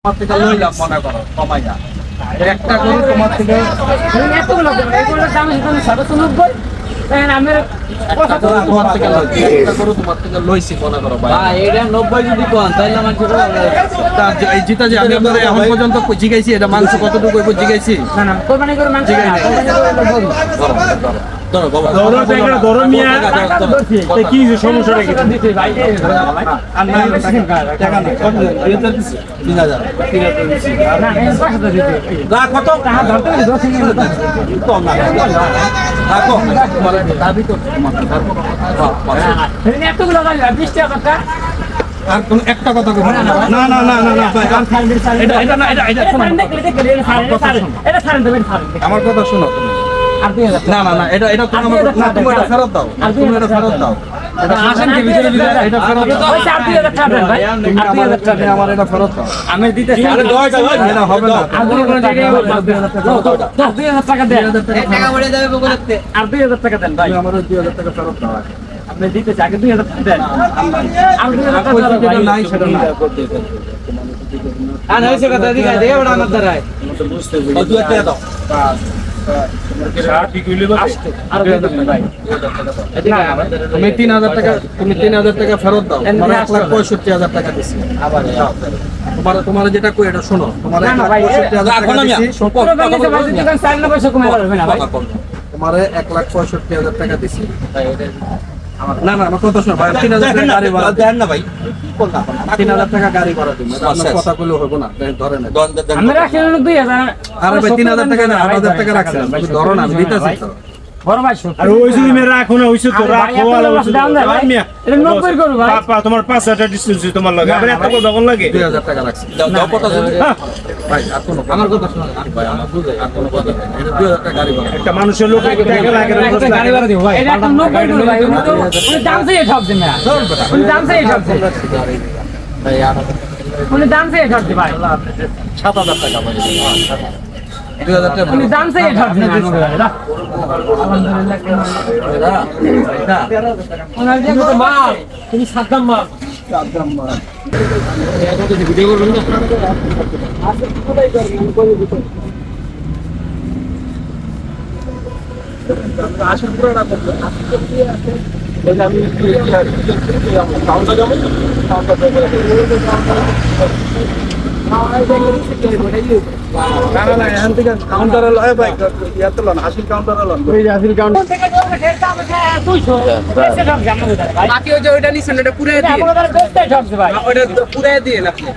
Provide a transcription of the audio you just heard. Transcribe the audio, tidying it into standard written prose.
তোমার থেকে লইলাম মনে করো কমাইয়া একটা গরু তোমার থেকে এতগুলো এগুলোর দাম হিসেবে 790 একটা গরু তোমার থেকে লইছি মনে করো ভাই এটা 90 যদি কোন তাইলে মানুষ এই জিতা যে আমি আপনাদের এখন পর্যন্ত জিগাইছি এটা মাংস কতটুকু হইব জিগাইছি না না কোরবানি করে মাংস না কোরবানি করে গরু ধরো বাবা ধরো টাকা ধরো মিয়া এ কি সমস্যা নাকি দিতে ভাই আর না টাকা না কত এটা দিছি 3000 না এই পাশে তো দিতে দা কত টাকা ধরতে 10 মিনিট কম না রাখো তোমার দাবি তো তোমার এতগুলো গাড়ি 20 টাকা আর কোন একটা কথা কই না না না না না ভাই এটা না এটা শোনো এটা ছাড়েন দেবেন ছাড়েন আমার কথা শোনো তুমি আর 2000 না না না এটা এটা তুমি আমাকে না তুমি এটা ফেরত দাও তুমি এটা ফেরত দাও এটা আসেন কি ভিতরে এটা ফেরত দাও ওই 4000 টাকা দেন ভাই তুমি আমার এটা আমার এটা ফেরত দাও আমি দিতেছি আরে দয় দাও এটা হবে না আর 2000 টাকা দেন টাকা পড়ে যাবে বগুড়াতে আর 2000 টাকা দেন ভাই তুমি আমার 2000 টাকা ফেরত দাও আপনি দিতেছি আগে 2000 টাকা দেন আর 2000 টাকা যেটা ভাই নাই সেটা না আর হইছে কথা দিকে দে ওটা আমার দ্বারাই কত টাকা দাও ঠিক হইলে বা আর 2000 টাকা ভাই তুমি 3000 টাকা তুমি 3000 টাকা ফেরত দাও তোমার 1,65,000 টাকা দিছি আবার তোমার তোমার যেটা কই এটা শোনো তোমার 1,65,000 টাকা দিছি কোরবানি তো ভাই দোকান 4 না পয়সা কমে পারবে না ভাই তোমারে 1,65,000 টাকা দিছি না না আমার কথা শোনো ভাই 3000 টাকা গাড়ি ভাড়া দেন না ভাই 3000 টাকা গাড়ি ভাড়া দিন আপনার কথা কইলে হবে না ধরেন আমরা রাখি 2000 আরে ভাই 3000 টাকা না 8000 টাকা রাখছেন তুমি ধরো না আমি দিতেছি তো বড় ভাই আর ওই যদি মেয়ে রাখো না হইছে তো রাখো আর মিয়া এটা 90 করব ভাই পাপা তোমার 5,000 ডিসটেন্স তোমার লাগে আবার এত কথা কোন লাগে 2000 টাকা রাখছি দাও কথা যদি ভাই আর কোনো আমার কথা শোনো ভাই আমার বুঝাই আর কোনো কথা নেই এটা 2000 টাকা গাড়ি ভাড়া একটা মানুষের লোক টাকা লাগে একটা গাড়ি ভাড়া দিব ভাই এটা 90 করব ভাই উনি দাম চাই ঠকছে না উনি দাম চাই ঠকছে ভাই আর উনি দাম চাই ঠকছে ভাই 7000 টাকা ভাই 2000 টাকা উনি দাম চাই ঠকছে না ওনার যে কত মাল তুমি সাদ্দাম মাল ভিডিও করবেন না আসল পুরোটা করতে আমি কাউন্টার যাবো না এখান থেকে কাউন্টারে লয় ভাই ইয়াতে লন হাসিল কাউন্টারে লন ওই হাসিল কাউন্টার বাকি ওই যে ওইটা নিছেন ওটা পুরো দিয়ে ভাই ওটা পুরো দিয়ে আপনি